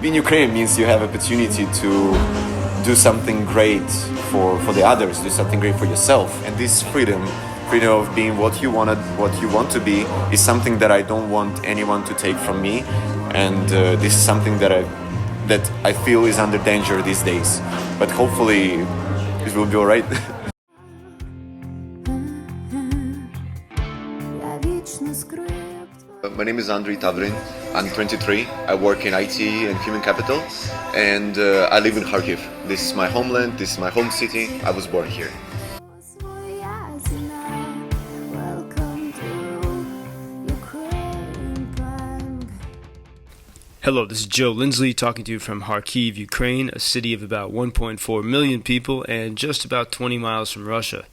being Ukrainian means you have opportunity to do something great for the others, do something great for yourself. And this freedom of being what you want to be, is something that I don't want anyone to take from me. And this is something that I feel is under danger these days. But hopefully it will be all right. My name is Andriy Tavrin. I'm 23. I work in IT and human capital, and I live in Kharkiv. This is my homeland. This is my home city. I was born here. Hello, this is Joe Lindsley talking to you from Kharkiv, Ukraine, a city of about 1.4 million people and just about 20 miles from Russia.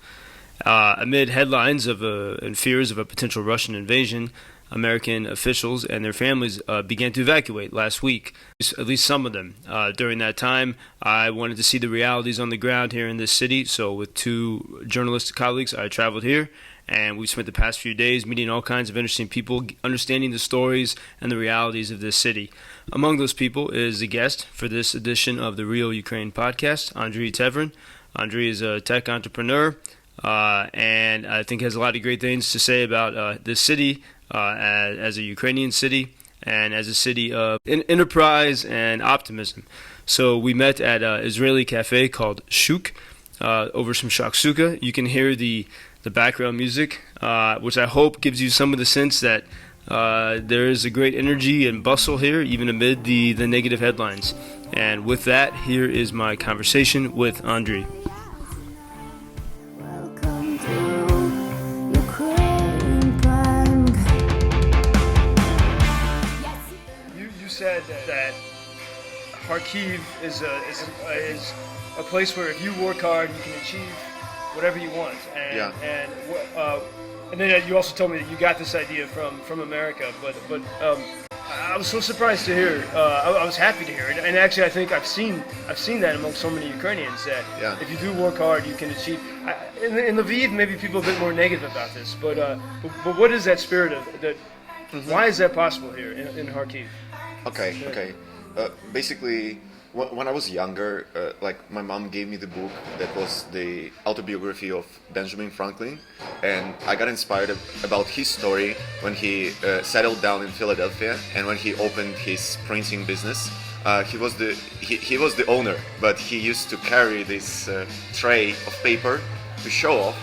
Amid headlines and fears of a potential Russian invasion, American officials and their families began to evacuate last week, at least some of them. During that time, I wanted to see the realities on the ground here in this city, so with two journalistic colleagues, I traveled here, and we spent the past few days meeting all kinds of interesting people, understanding the stories and the realities of this city. Among those people is a guest for this edition of the Real Ukraine podcast, Andriy Tavrin. Andriy is a tech entrepreneur, and I think has a lot of great things to say about this city, as a Ukrainian city and as a city of enterprise and optimism. So we met at an Israeli café called Shuk over some shakshuka. You can hear the background music, which I hope gives you some of the sense that there is a great energy and bustle here, even amid the negative headlines. And with that, here is my conversation with Andriy. Said that Kharkiv is a place where if you work hard, you can achieve whatever you want. And then you also told me that you got this idea from America, but I was so surprised to hear. I was happy to hear it, and actually I think I've seen that among so many Ukrainians that if you do work hard, you can achieve. In Lviv, maybe people are a bit more negative about this, but what is that spirit of that? Mm-hmm. Why is that possible here in Kharkiv? Okay. Basically, when I was younger, my mom gave me the book that was the Autobiography of Benjamin Franklin, and I got inspired about his story when he settled down in Philadelphia and when he opened his printing business. He was the owner, but he used to carry this tray of paper to show off,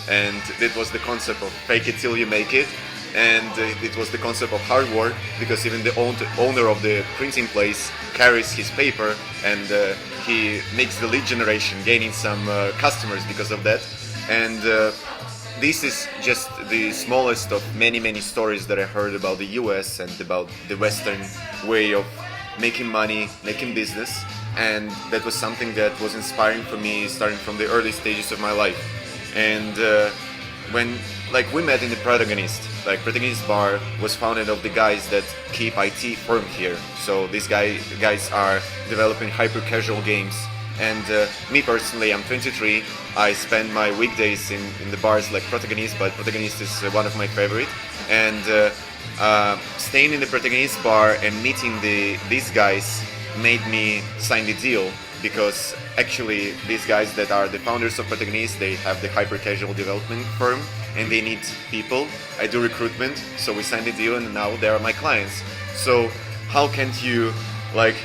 and it was the concept of fake it till you make it. And it was the concept of hard work, because even the owner of the printing place carries his paper, and he makes the lead generation, gaining some customers because of that. And this is just the smallest of many stories that I heard about the US and about the Western way of making money, making business. And that was something that was inspiring for me starting from the early stages of my life. And when we met in the Protagonist. Protagonist Bar was founded of the guys that keep IT firm here. So these guys are developing hyper-casual games. And me personally, I'm 23. I spend my weekdays in the bars like Protagonist, but Protagonist is one of my favorite. And staying in the Protagonist Bar and meeting these guys made me sign the deal, because actually these guys that are the founders of Protagonist, they have the hyper-casual development firm, and they need people. I do recruitment, so we signed the deal, and now they are my clients. So how can't you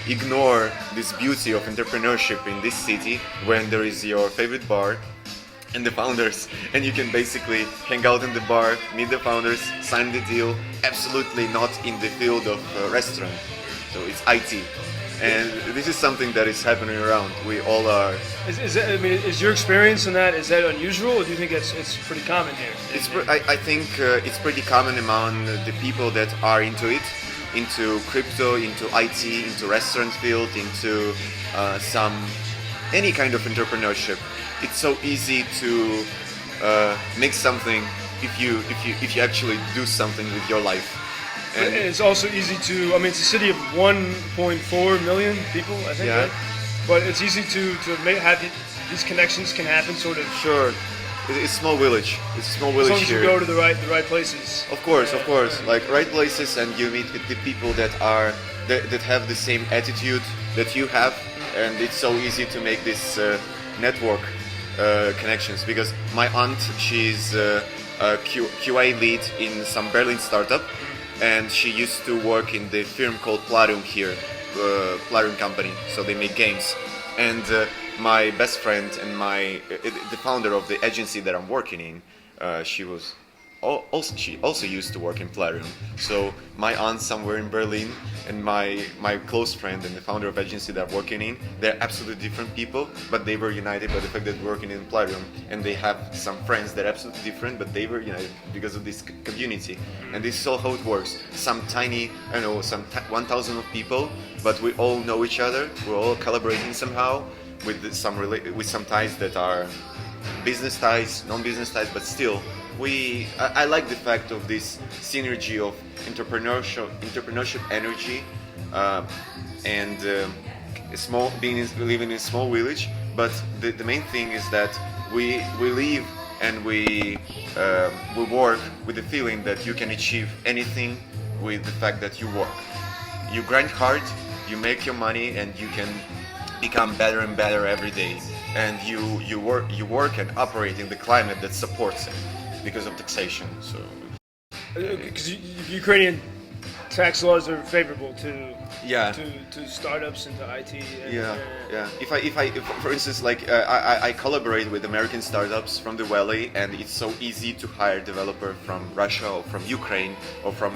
ignore this beauty of entrepreneurship in this city when there is your favorite bar and the founders, and you can basically hang out in the bar, meet the founders, sign the deal, absolutely not in the field of restaurant. So it's IT. And this is something that is happening around. We all are. Is your experience in that, is that unusual, or do you think it's pretty common here? I think it's pretty common among the people that are into it, into crypto, into IT, into restaurant field, into any kind of entrepreneurship. It's so easy to make something if you actually do something with your life. And it's also easy to, it's a city of 1.4 million people, I think, right? But it's easy to have these connections can happen sort of. Sure. It's a small village. It's a small village here. As long as you go to the right places. Of course. Right places, and you meet with the people that are that have the same attitude that you have, and it's so easy to make this network connections. Because my aunt, she's a QA lead in some Berlin startup, and she used to work in the firm called Plarium here, Plarium company. So they make games, and my best friend and the founder of the agency that I'm working in, she also used to work in Plarium. So my aunt somewhere in Berlin and my close friend and the founder of agency that I'm working in, they're absolutely different people, but they were united by the fact that we're working in Plarium, and they have some friends that are absolutely different, but they were united because of this community. And this is all how it works. Some tiny, 1,000 of people, but we all know each other. We're all collaborating somehow with some ties that are business ties, non-business ties, but still. I like the fact of this synergy of entrepreneurship energy, and living in a small village. But the main thing is that we live and we work with the feeling that you can achieve anything with the fact that you work. You grind hard, you make your money, and you can become better and better every day. And you work and operate in the climate that supports it, because of taxation. So because Ukrainian tax laws are favorable to startups and to IT. If for instance, like I collaborate with American startups from the Valley, and it's so easy to hire a developer from Russia or from Ukraine or from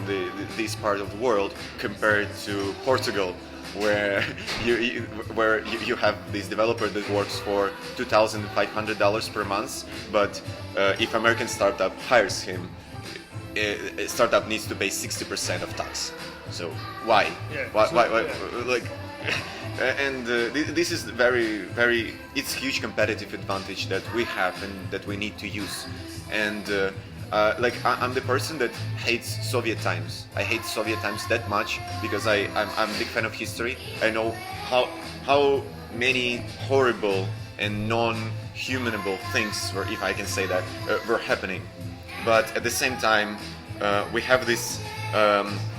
this part of the world compared to Portugal, where you have this developer that works for $2,500 per month, but if American startup hires him, a startup needs to pay 60% of tax. So why? Why? Like, and this is very it's huge competitive advantage that we have and that we need to use. And like I'm the person that hates Soviet times. I hate Soviet times that much because I'm a big fan of history. I know how many horrible and non-humanable things were, if I can say that, were happening. But at the same time, we have this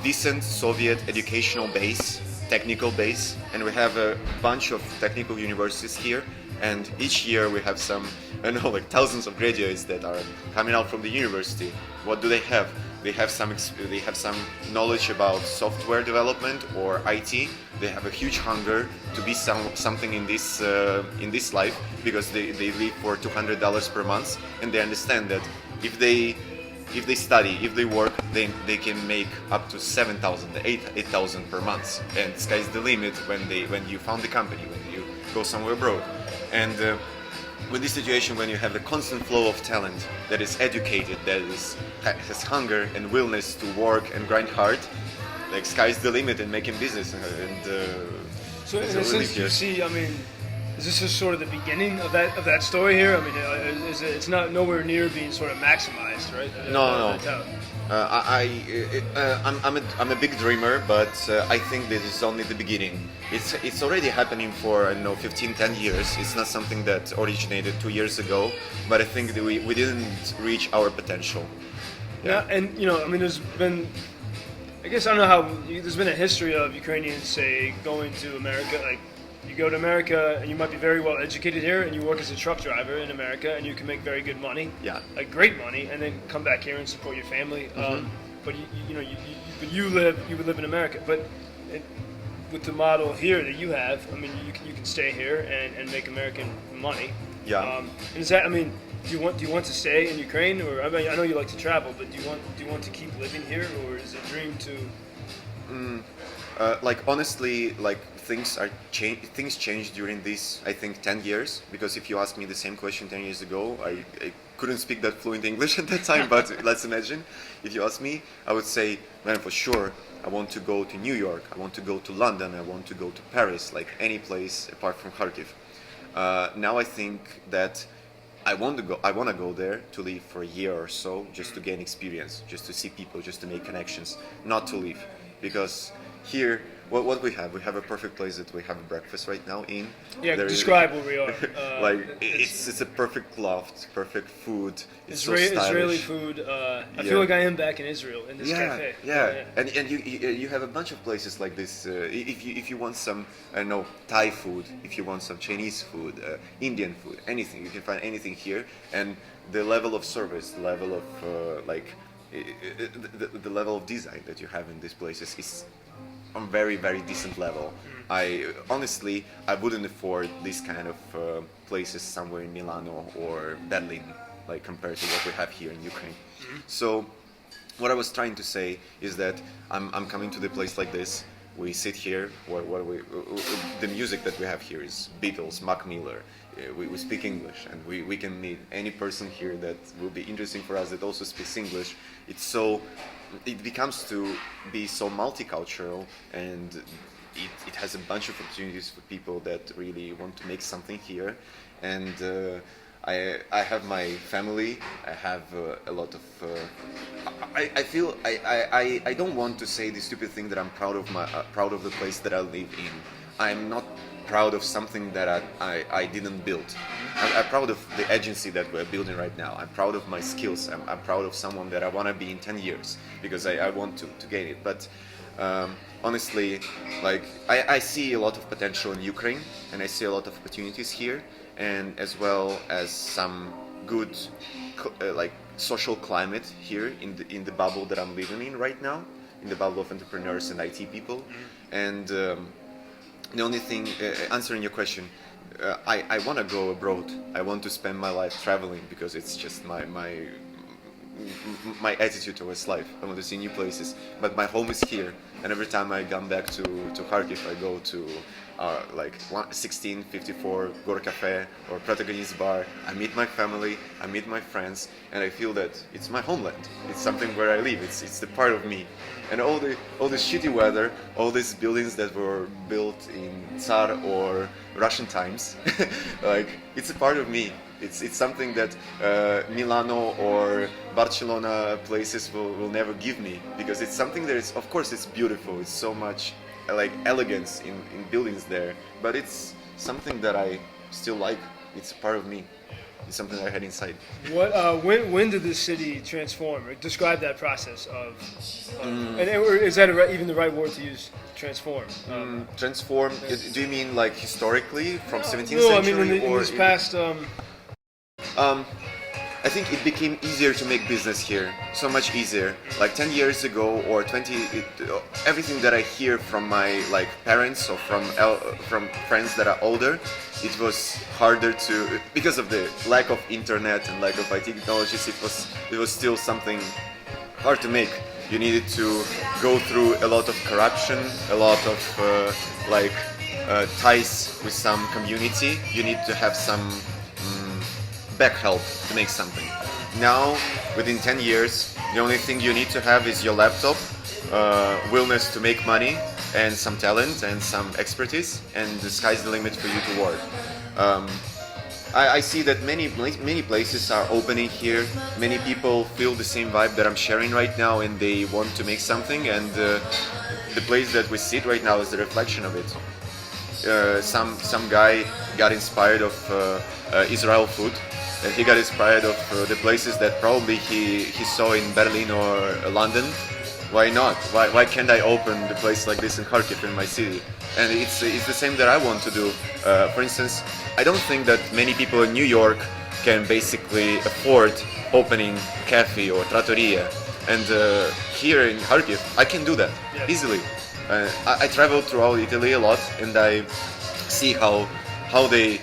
decent Soviet educational base, technical base, and we have a bunch of technical universities here. And each year we have some, like thousands of graduates that are coming out from the university. What do they have? They have some knowledge about software development or IT. They have a huge hunger to be something in this life, because they live for $200 per month, and they understand that if they study, if they work, they can make up to 7,000, 8,000 per month, and sky's the limit when you found the company, when you go somewhere abroad. And with this situation, when you have a constant flow of talent that is educated, that has hunger and willingness to work and grind hard, like sky's the limit in making business. And so in a sense, you see, I mean, is this just sort of the beginning of that story here? I mean, it's not nowhere near being sort of maximized, right? No. I'm a big dreamer, but I think this is only the beginning. It's already happening for 10 years. It's not something that originated 2 years ago, but I think that we didn't reach our potential. Yeah, and I mean, there's been, I guess I don't know how, there's been a history of Ukrainians, say, going to America. Like, you go to America and you might be very well educated here, and you work as a truck driver in America, and you can make very good money, like great money, and then come back here and support your family. But you would live in America. But with the model here that you have, I mean, you can stay here and make American money. Yeah. And is that, I mean, do you want to stay in Ukraine, or I mean, I know you like to travel, but do you want to keep living here, or is it a dream to? Like honestly, like things changed during these, I think, 10 years. Because if you asked me the same question 10 years ago, I couldn't speak that fluent English at that time. But let's imagine, if you ask me, I would say, man, for sure, I want to go to New York, I want to go to London, I want to go to Paris, like any place apart from Kharkiv. Now I think that I want to go there to live for a year or so, just to gain experience, just to see people, just to make connections, not to live. Because here what we have a perfect place that we have breakfast right now in. Yeah, describe where we are. Like it's a perfect loft, perfect food. It's so stylish. Israeli food. I feel like I am back in Israel in this cafe. Yeah. And you have a bunch of places like this. If you want some, I don't know, Thai food, if you want some Chinese food, Indian food, anything, you can find anything here. And the level of service, the level of the level of design that you have in these places is on very, very decent level. I honestly wouldn't afford these kind of places somewhere in Milano or Berlin, like compared to what we have here in Ukraine. So what I was trying to say is that I'm coming to the place like this. We sit here. The music that we have here is Beatles, Mac Miller. We speak English, and we can meet any person here that will be interesting for us that also speaks English. It becomes to be so multicultural, and it has a bunch of opportunities for people that really want to make something here. And I have my family. I have a lot of. I feel I don't want to say the stupid thing that I'm proud of the place that I live in. I'm not proud of something that I didn't build. I'm proud of the agency that we're building right now. I'm proud of my skills. I'm proud of someone that I want to be in 10 years because I want to gain it. But honestly, like I see a lot of potential in Ukraine, and I see a lot of opportunities here, and as well as some good like social climate here in the bubble that I'm living in right now, in the bubble of entrepreneurs and IT people. And the only thing, answering your question, I want to go abroad. I want to spend my life traveling because it's just my attitude towards life. I want to see new places, but my home is here. And every time I come back to Kharkiv, I go to like 1654 Gor Café or Protagonist Bar. I meet my family, I meet my friends, and I feel that it's my homeland. It's something where I live. It's the part of me. And all the shitty weather, all these buildings that were built in Tsar or Russian times, like it's a part of me. It's something that Milano or Barcelona places will never give me, because it's something that is, of course, it's beautiful. It's so much like elegance in buildings there, but it's something that I still like. It's a part of me. It's something I had inside. What? When did this city transform? Or describe that process of. And is that even the right word to use? Transform. Transform. Do you mean like historically from 17th century? No, I mean in this past. I think it became easier to make business here, so much easier. Like 10 years ago or 20, everything that I hear from my like parents or from friends that are older, it was harder to, because of the lack of internet and lack of IT technologies. It was still something hard to make. You needed to go through a lot of corruption, a lot of ties with some community. You need to have some back help to make something. Now, within 10 years, the only thing you need to have is your laptop, willingness to make money, and some talent and some expertise, and the sky's the limit for you to work. I see that many places are opening here. Many people feel the same vibe that I'm sharing right now, and they want to make something, and the place that we sit right now is the reflection of it. Some guy got inspired of Israel food, and he got inspired of the places that probably he saw in Berlin or London. Why not? Why can't I open the place like this in Kharkiv, in my city? And it's the same that I want to do. For instance, I don't think that many people in New York can basically afford opening a cafe or trattoria. And here in Kharkiv, I can do that easily. I travel throughout Italy a lot, and I see how they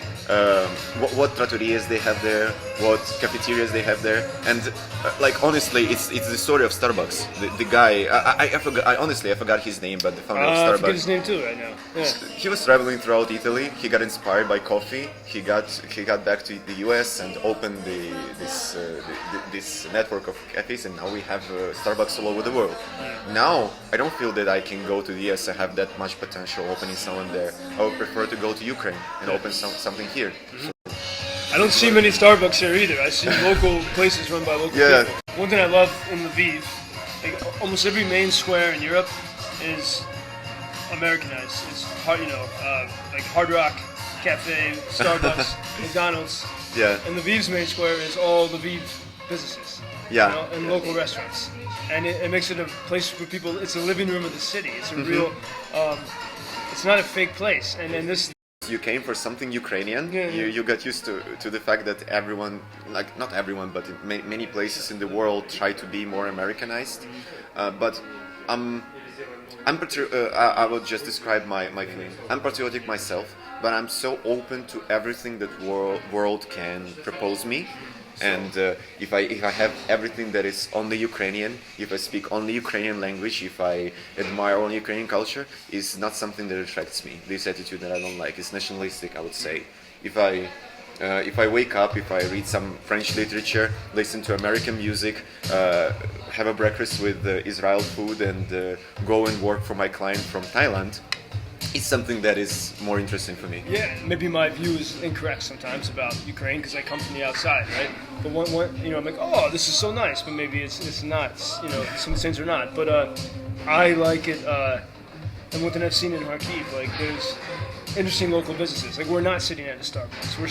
what trattorias they have there, what cafeterias they have there, and like honestly, it's the story of Starbucks. The guy, I honestly forgot his name, but the founder of Starbucks. I forget his name too right now. Yeah. He was traveling throughout Italy. He got inspired by coffee. He got back to the US and opened this network of cafes, and now we have Starbucks all over the world. Now I don't feel that I can go to the US and have that much potential opening someone there. I would prefer to go to Ukraine and open something here. I don't see many Starbucks here either. I see local places run by local people. One thing I love in Lviv, like almost every main square in Europe is Americanized. It's hard, like Hard Rock, Cafe, Starbucks, McDonald's. Yeah. And Lviv's main square is all Lviv businesses. Yeah. And local restaurants. And it makes it a place for people. It's a living room of the city. It's a real. It's not a fake place. And this. You came for something Ukrainian. Yeah. You got used to the fact that everyone, like not everyone, but in many places in the world try to be more Americanized. But I would just describe my feeling. I'm patriotic myself, but I'm so open to everything that world can propose me. And if I have everything that is only Ukrainian, if I speak only Ukrainian language, if I admire only Ukrainian culture, is not something that attracts me. This attitude that I don't like. It's nationalistic, I would say. If I wake up, if I read some French literature, listen to American music, have a breakfast with Israel food, and go and work for my client from Thailand, it's something that is more interesting for me. Yeah, maybe my view is incorrect sometimes about Ukraine because I come from the outside, right? But I'm like, oh, this is so nice, but maybe it's not. Some things are not. But I like it, and what I've seen in Kharkiv, like there's interesting local businesses. Like we're not sitting at a Starbucks. We're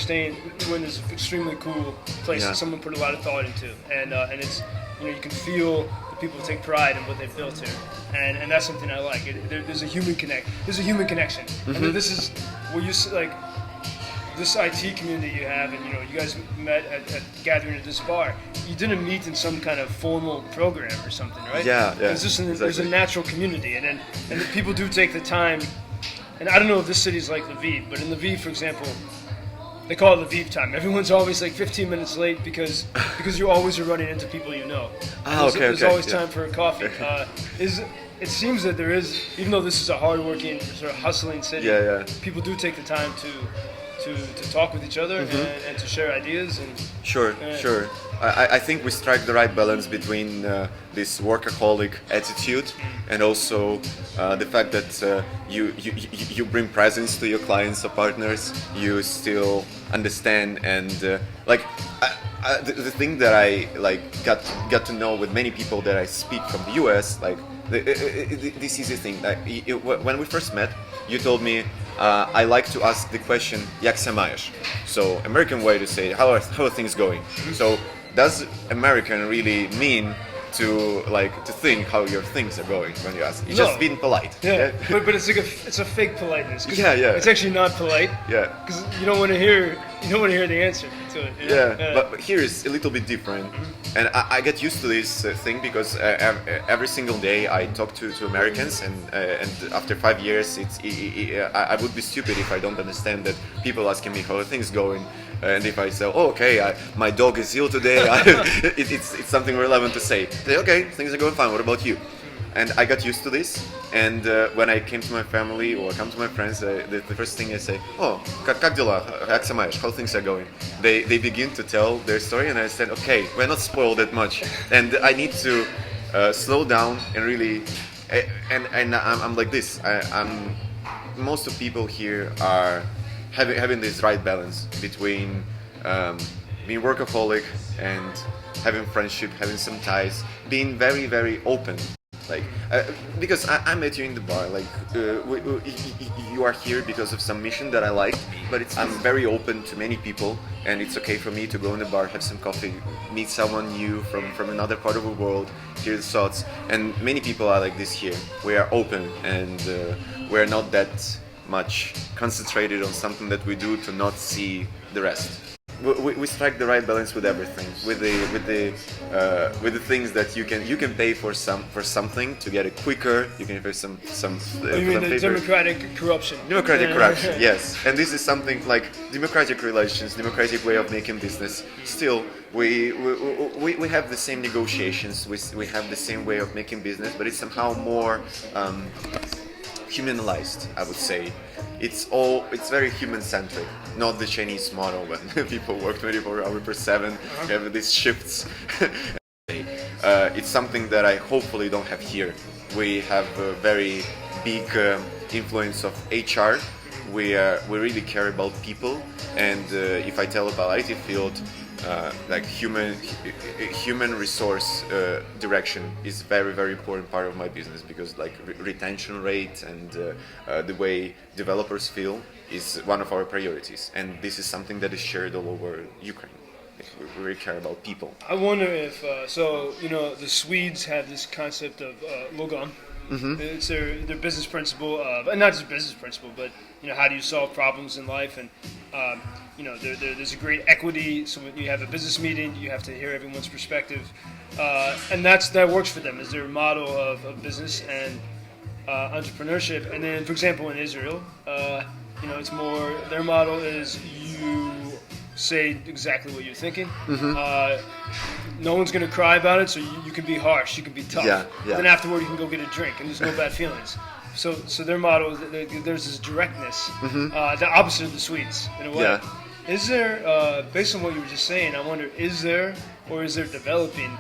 in this extremely cool place that someone put a lot of thought into, and it's you can feel the people take pride in what they've built here, and that's something I like. There's a human connection, and this is where you like this IT community you have, and you guys met at gathering at this bar. You didn't meet in some kind of formal program or something, right? Yeah. It's just there's a natural community, and the people do take the time. And I don't know if this city's like Lviv, but in Lviv, for example, they call it Lviv time. Everyone's always like 15 minutes late because you always are running into people you know. There's always time for a coffee. It seems that there is, even though this is a hard-working, sort of hustling city, people do take the time to talk with each other and to share ideas. And Sure. I think we strike the right balance between this workaholic attitude and also the fact that you bring presence to your clients or partners. You still understand and the thing that I got to know with many people that I speak from the US, this is the thing. When we first met, you told me I like to ask the question "Jak se maješ?" So American way to say how are things going. So does American really mean to think how your things are going when you ask? You're just being polite. Yeah. But it's like it's a fake politeness. Yeah. It's actually not polite. Yeah. Because you don't want to hear the answer to it. But here is a little bit different, and I get used to this thing because every single day I talk to Americans, and after 5 years, I would be stupid if I don't understand that people asking me how are things going. And if I say, oh, okay, my dog is ill today, it's something relevant to say. Say, okay, things are going fine, what about you? And I got used to this, and when I came to my family or come to my friends, the first thing I say, oh, как дела, как сама, how things are going? They begin to tell their story, and I said, okay, we're not spoiled that much, and I need to slow down and really, and I'm like this, most of people here are having this right balance between being workaholic and having friendship, having some ties, being very, very open. Because I met you in the bar, you are here because of some mission that I like, but I'm very open to many people, and it's okay for me to go in the bar, have some coffee, meet someone new from another part of the world, hear the thoughts, and many people are like this here. We are open, and we're not that much concentrated on something that we do to not see the rest. We strike the right balance with everything, with the things that you can pay for something to get it quicker. You can pay some. You mean the democratic corruption? Democratic corruption, yes. And this is something like democratic relations, democratic way of making business. Still, we have the same negotiations. We have the same way of making business, but it's somehow more humanized, I would say. It's very human-centric, not the Chinese model when people work 24 hours per 7, have these shifts. It's something that I hopefully don't have here. We have a very big influence of HR. We really care about people, and if I tell about IT field, like human resource direction is very important part of my business, because like retention rate and the way developers feel is one of our priorities, and this is something that is shared all over Ukraine. We really care about people. I wonder if the Swedes have this concept of logam. Mm-hmm. It's their business principle of, and not just business principle, but how do you solve problems in life, and there's a great equity. So when you have a business meeting, you have to hear everyone's perspective, and that works for them as their model of business and entrepreneurship. And then, for example, in Israel, it's more their model is you say exactly what you're thinking. Mm-hmm. No one's going to cry about it, so you can be harsh, you can be tough. Yeah. Then afterward, you can go get a drink, and there's no bad feelings. So their motto is there's this directness, the opposite of the Swedes in a way. Yeah. Is there, based on what you were just saying, I wonder, is there developing,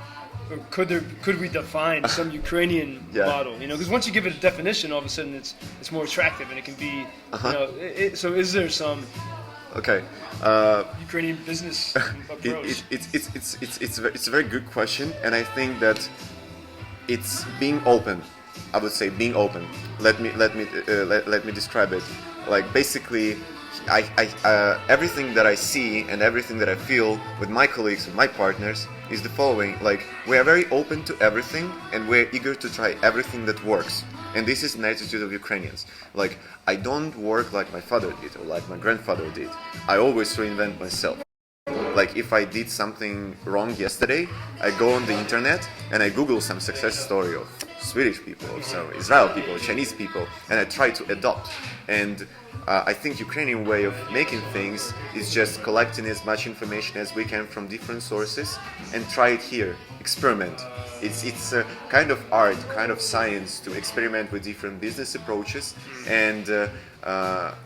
or could we define some Ukrainian model? Because once you give it a definition, all of a sudden it's more attractive, and it can be, so is there some Ukrainian business approach? It's a very good question, and I think that it's being open. I would say being open. Let me describe it. Like basically, I everything that I see and everything that I feel with my colleagues, with my partners, is the following. Like, we are very open to everything, and we're eager to try everything that works. And this is an attitude of Ukrainians. Like, I don't work like my father did or like my grandfather did. I always reinvent myself. Like, if I did something wrong yesterday, I go on the internet and I Google some success story of Swedish people, or some Israel people, Chinese people, and I try to adopt. And I think Ukrainian way of making things is just collecting as much information as we can from different sources and try it here, experiment. It's a kind of art, kind of science to experiment with different business approaches, and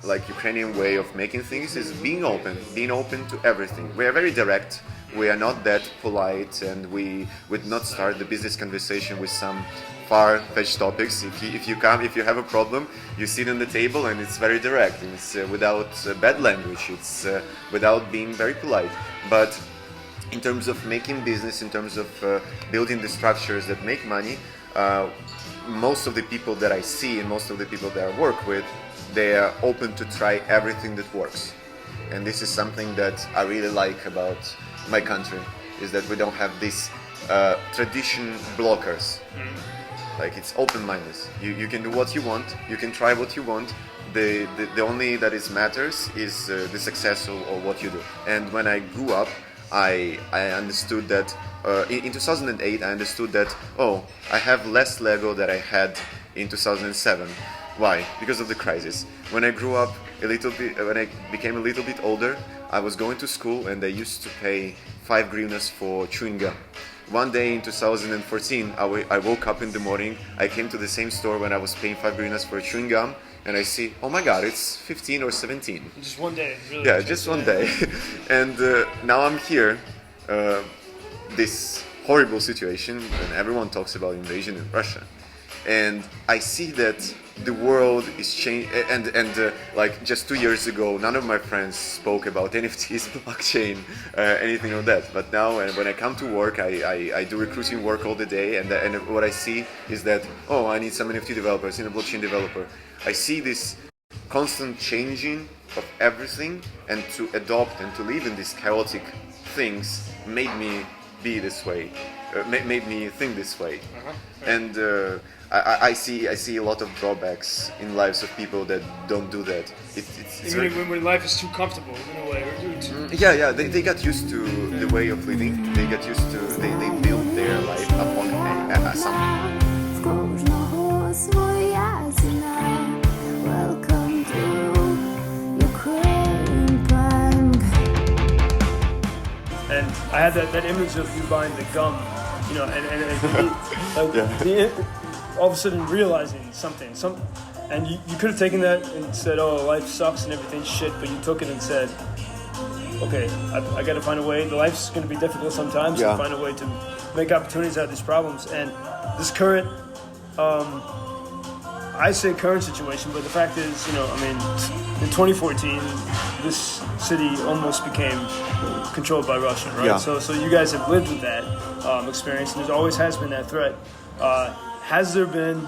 like Ukrainian way of making things is being open to everything. We are very direct. We are not that polite, and we would not start the business conversation with some far-fetched topics. If you have a problem, you sit on the table, and it's very direct. It's without bad language. It's without being very polite. But in terms of making business, in terms of building the structures that make money, most of the people that I see and most of the people that I work with, they are open to try everything that works. And this is something that I really like about my country, is that we don't have these tradition blockers. Like, it's open-mindedness. You can do what you want, you can try what you want. The only that is matters is the success of what you do. And when I grew up, I understood that in 2008 I understood that I have less Lego than I had in 2007. Why? Because of the crisis. When I grew up a little bit, when I became a little bit older, I was going to school and I used to pay 5 hryvnias for chewing gum. One day in 2014, I woke up in the morning, I came to the same store when I was paying 5 hryvnias for chewing gum, and I see, oh my god, it's 15 or 17. Just one day, really. Yeah, just one day. And now I'm here, this horrible situation, and everyone talks about invasion in Russia. And I see that the world is changing, and like just 2 years ago, none of my friends spoke about NFTs, blockchain, anything of that. But now, when I come to work, I do recruiting work all the day, and what I see is that, I need some NFT developers, I need a blockchain developer. I see this constant changing of everything, and to adopt and to live in these chaotic things made me be this way, made me think this way. And I see a lot of drawbacks in lives of people that don't do that. It's when life is too comfortable in a way, or yeah, they got used to the way of living. They got used to they build their life upon something. Welcome to Ukraine, bang. And I had that image of you buying the gum, all of a sudden realizing something, and you could have taken that and said, life sucks and everything's shit, but you took it and said, okay, I got to find a way. Life's going to be difficult sometimes, so find a way to make opportunities out of these problems. And this current, I say current situation, but the fact is, you know, I mean, in 2014, this city almost became controlled by Russia, right? Yeah. So you guys have lived with that experience, and there always has been that threat. Has there been,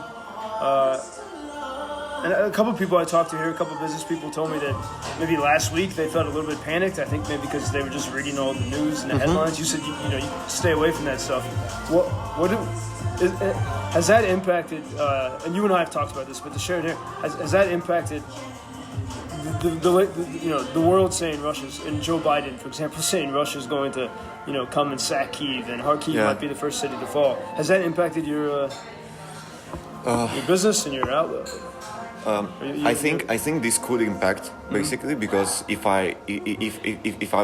and a couple of people I talked to here, a couple of business people told me that maybe last week they felt a little bit panicked. I think maybe because they were just reading all the news and the headlines. You said, you know, you stay away from that stuff. Has that impacted, and you and I have talked about this, but to share it here, has that impacted the world saying Russia's, and Joe Biden, for example, saying Russia's going to, you know, come and sack Kyiv, and Kharkiv might be the first city to fall. Has that impacted your business and your outlook? I think this could impact basically because if I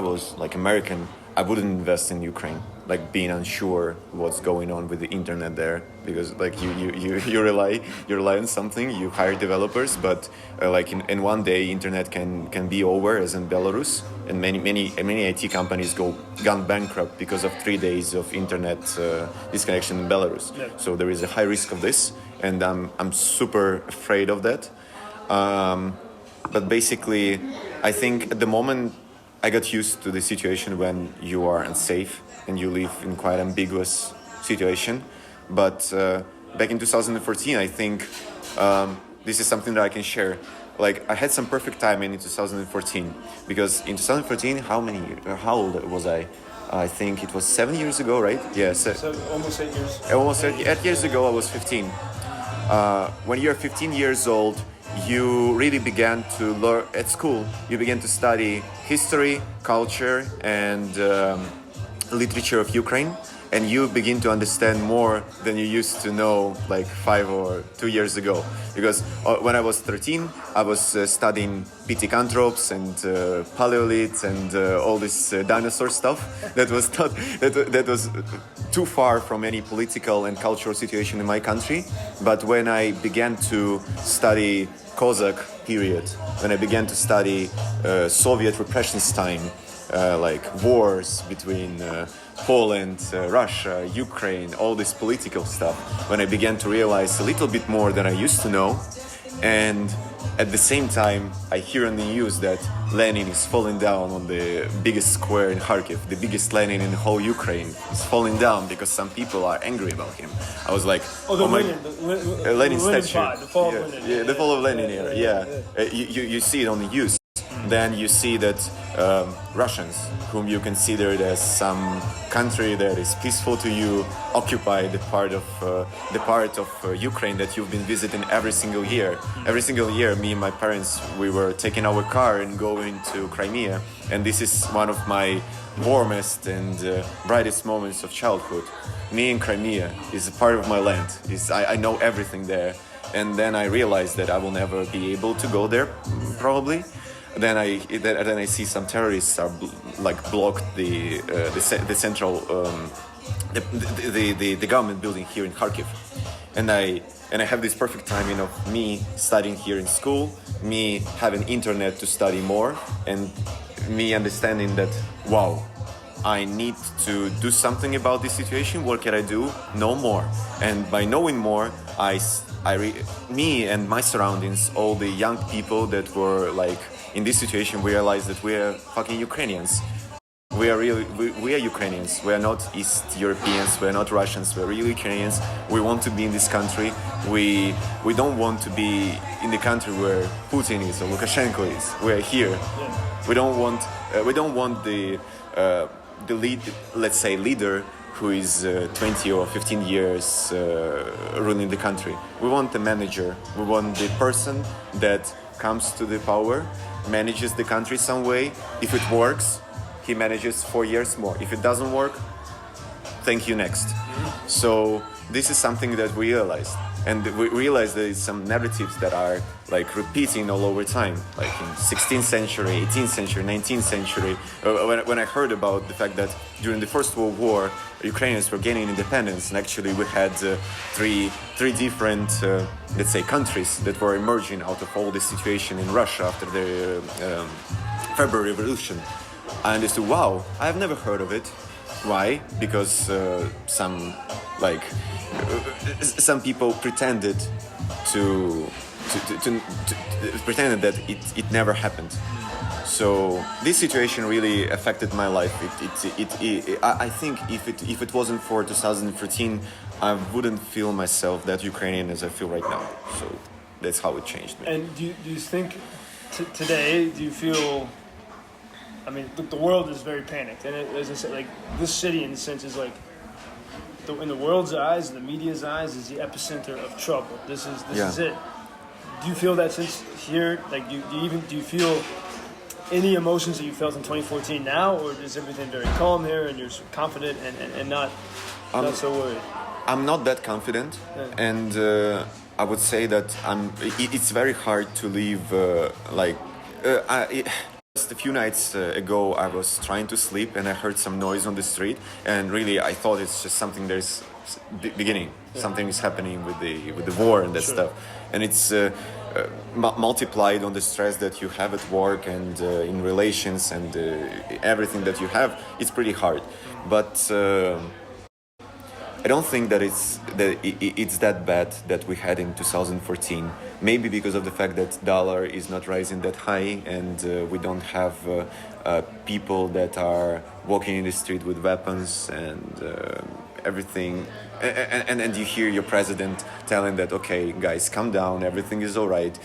was like American, I wouldn't invest in Ukraine, like being unsure what's going on with the internet there, because like you rely on something, you hire developers, but like in one day internet can be over, as in Belarus, and many IT companies gone bankrupt because of 3 days of internet disconnection in Belarus. Yeah. So there is a high risk of this, and I'm super afraid of that. But basically, I think at the moment I got used to the situation when you are unsafe and you live in quite ambiguous situation. But back in 2014, I think this is something that I can share. Like I had some perfect timing in 2014 because in 2014, how old was I? I think it was 7 years ago, right? Yeah, so almost 8 years. Almost 8 years ago, I was 15. When you're 15 years old, you really began to learn at school. You began to study history, culture, and literature of Ukraine, and you begin to understand more than you used to know like 5 or 2 years ago. Because when I was 13, I was studying pithecanthropes and paleolith and all this dinosaur stuff that was too far from any political and cultural situation in my country. But when I began to study Cossack period, when I began to study Soviet repressions time, like wars between Poland, Russia, Ukraine, all this political stuff, when I began to realize a little bit more than I used to know, and at the same time I hear on the news that Lenin is falling down on the biggest square in Kharkiv, the biggest Lenin in the whole Ukraine is falling down because some people are angry about him. I was like, Lenin statue. The fall of Lenin. Yeah, the fall of Lenin here. Yeah. You see it on the news. Then you see that Russians, whom you considered as some country that is peaceful to you, occupy the part of Ukraine that you've been visiting every single year. Every single year, me and my parents, we were taking our car and going to Crimea, and this is one of my warmest and brightest moments of childhood. Me in Crimea is a part of my land. I know everything there, and then I realized that I will never be able to go there, probably. Then I see some terrorists are blocked the central the government building here in Kharkiv, and I have this perfect timing of me studying here in school, me having internet to study more, and me understanding that wow, I need to do something about this situation. What can I do? Know more, and by knowing more, me and my surroundings, all the young people that were like in this situation, we realized that we are fucking Ukrainians. We are Ukrainians. We are not East Europeans. We are not Russians. We are really Ukrainians. We want to be in this country. We don't want to be in the country where Putin is or Lukashenko is. We are here. We don't want the lead, let's say, leader who is 20 or 15 years ruling the country. We want the manager. We want the person that comes to the power, manages the country some way. If it works, he manages 4 years more. If it doesn't work, thank you, next. So this is something that we realized. And we realized there is some narratives that are like repeating all over time, like in 16th century, 18th century, 19th century. When I heard about the fact that during the First World War, Ukrainians were gaining independence, and actually we had three different, let's say, countries that were emerging out of all this situation in Russia after the February Revolution. I understood, wow, I have never heard of it. Why? Because some Like some people pretended to pretended that it never happened. So this situation really affected my life. I think if it wasn't for 2013, I wouldn't feel myself that Ukrainian as I feel right now. So that's how it changed me. And do you think today, do you feel, I mean, the world is very panicked, and as I said, like this city in a sense is like, in the world's eyes, the media's eyes, is the epicenter of trouble. This is it. Do you feel that since here, like do you feel any emotions that you felt in 2014 now, or is everything very calm here and you're confident and not so worried? I'm not that confident, and I would say that it's very hard to live just a few nights ago, I was trying to sleep and I heard some noise on the street, and really I thought it's just something there's beginning. Something is happening with the war and that stuff, and it's multiplied on the stress that you have at work and in relations and everything that you have. It's pretty hard, but I don't think that it's that bad that we had in 2014. Maybe because of the fact that dollar is not rising that high, and we don't have people that are walking in the street with weapons and everything. And you hear your president telling that, okay, guys, calm down, everything is all right.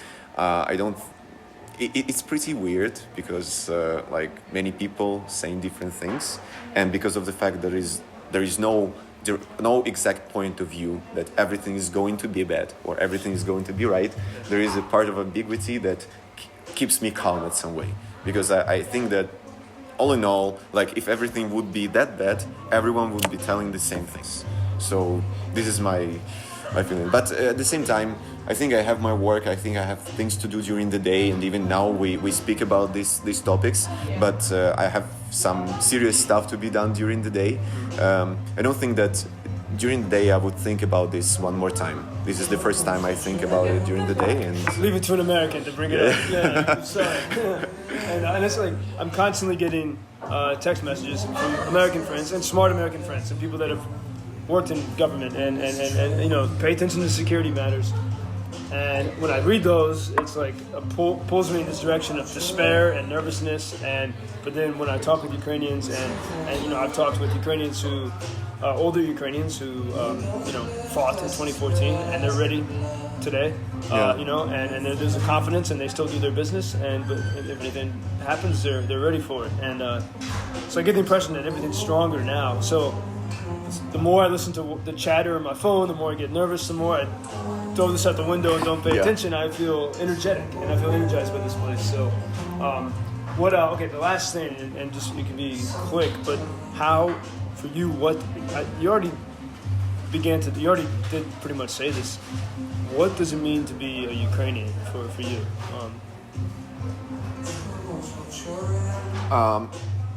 It's pretty weird because like many people saying different things, and because of the fact there is no exact point of view that everything is going to be bad or everything is going to be right. There is a part of ambiguity that keeps me calm in some way, because I think that all in all, like if everything would be that bad, everyone would be telling the same things. So this is my feeling. But at the same time, I think I have my work, I think I have things to do during the day, and even now we speak about these topics, but I have some serious stuff to be done during the day. I don't think that during the day I would think about this one more time. This is the first time I think about it during the day, and leave it to an American to bring it up. Yeah, I'm sorry. And it's like I'm constantly getting text messages from American friends and smart American friends and people that have worked in government and you know, pay attention to security matters. And when I read those, it's like pulls me in this direction of despair and nervousness. But then when I talk with Ukrainians, and you know, I've talked with Ukrainians who, older Ukrainians who, you know, fought in 2014 and they're ready today. You know, and there's a confidence and they still do their business. But if anything happens, they're ready for it. And so I get the impression that everything's stronger now. So the more I listen to the chatter on my phone, the more I get nervous, the more I throw this out the window and don't pay attention. I feel energetic and I feel energized by this place. So, okay, the last thing, and just you can be quick, but how, for you, you already did pretty much say this. What does it mean to be a Ukrainian for you?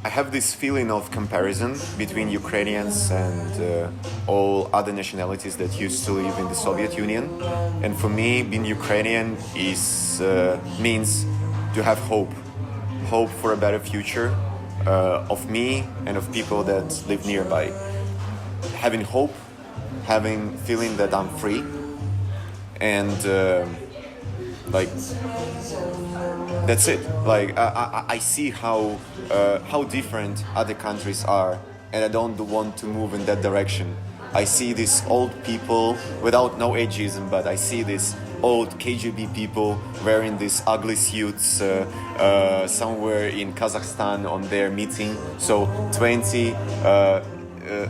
I have this feeling of comparison between Ukrainians and all other nationalities that used to live in the Soviet Union. And for me, being Ukrainian means to have hope for a better future of me and of people that live nearby. Having hope, feeling that I'm free, and like that's it. Like I see how different other countries are, and I don't want to move in that direction. I see these old people, without no ageism, but I see these old KGB people wearing these ugly suits somewhere in Kazakhstan on their meeting. So 20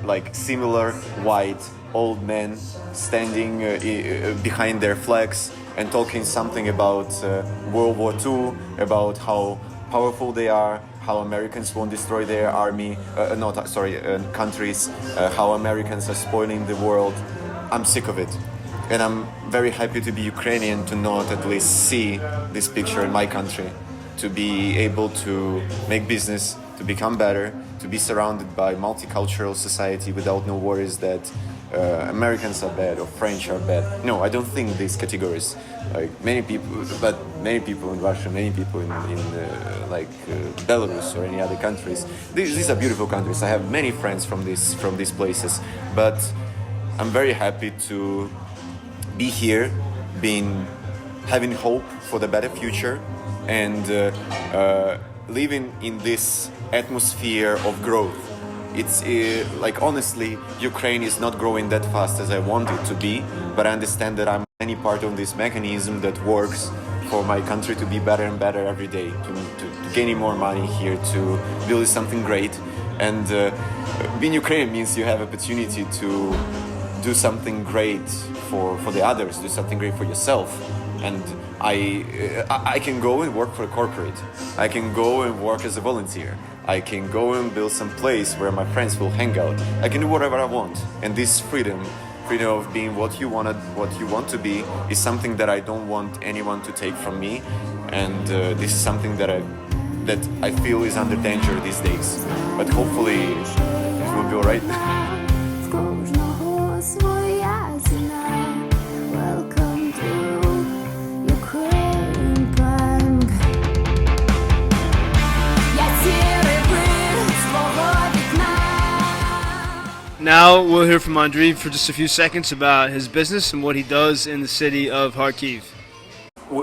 like similar white old men standing behind their flags and talking something about World War II, about how powerful they are, how Americans won't destroy their countries, how Americans are spoiling the world. I'm sick of it. And I'm very happy to be Ukrainian, to not at least see this picture in my country, to be able to make business, to become better, to be surrounded by multicultural society without no worries that Americans are bad or French are bad. No, I don't think these categories. Like many people in Russia, many people in Belarus or any other countries. These are beautiful countries. I have many friends from these places, but I'm very happy to be here, having hope for the better future, and living in this atmosphere of growth. It's like, honestly, Ukraine is not growing that fast as I want it to be, but I understand that I'm any part of this mechanism that works for my country to be better and better every day, to gaining more money here, to build something great. And being Ukrainian means you have opportunity to do something great for the others, do something great for yourself. And I can go and work for a corporate. I can go and work as a volunteer. I can go and build some place where my friends will hang out. I can do whatever I want. And this freedom of being what you want to be, is something that I don't want anyone to take from me. And this is something that I feel is under danger these days. But hopefully it will be alright. Now we'll hear from Andriy for just a few seconds about his business and what he does in the city of Kharkiv.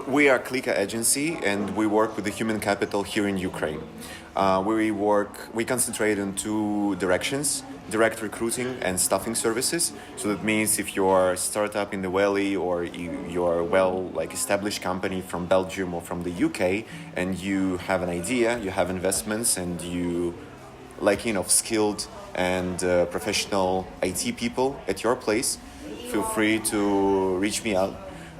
We are a Klika agency, and we work with the human capital here in Ukraine. We concentrate on two directions: direct recruiting and staffing services. So that means if you are a startup in the valley, or you are a established company from Belgium or from the UK, and you have an idea, you have investments, and you skilled and professional IT people at your place, feel free to reach me out.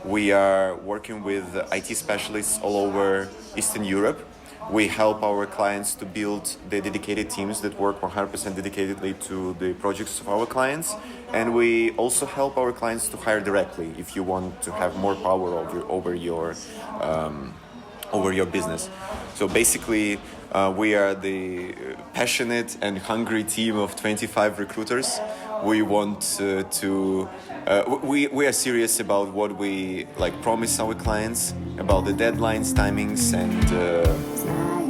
We are working with IT specialists all over Eastern Europe. We help our clients to build the dedicated teams that work 100% dedicatedly to the projects of our clients. And we also help our clients to hire directly if you want to have more power over your business. So basically, we are the passionate and hungry team of 25 recruiters. We want we are serious about what we promise our clients, about the deadlines, timings, and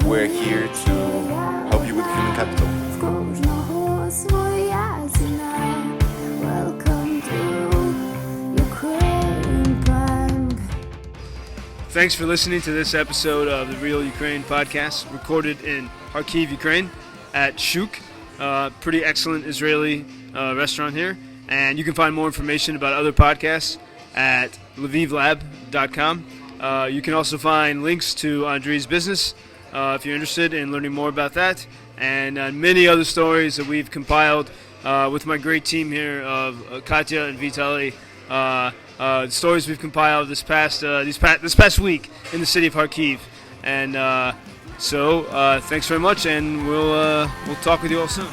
we're here to help you with human capital. Thanks for listening to this episode of the Real Ukraine podcast, recorded in Kharkiv, Ukraine, at Shuk, pretty excellent Israeli restaurant here. And you can find more information about other podcasts at lvivlab.com. You can also find links to Andriy's business if you're interested in learning more about that, and many other stories that we've compiled with my great team here of Katya and Vitaly. Stories we've compiled this past week in the city of Kharkiv, and so thanks very much, and we'll talk with you all soon.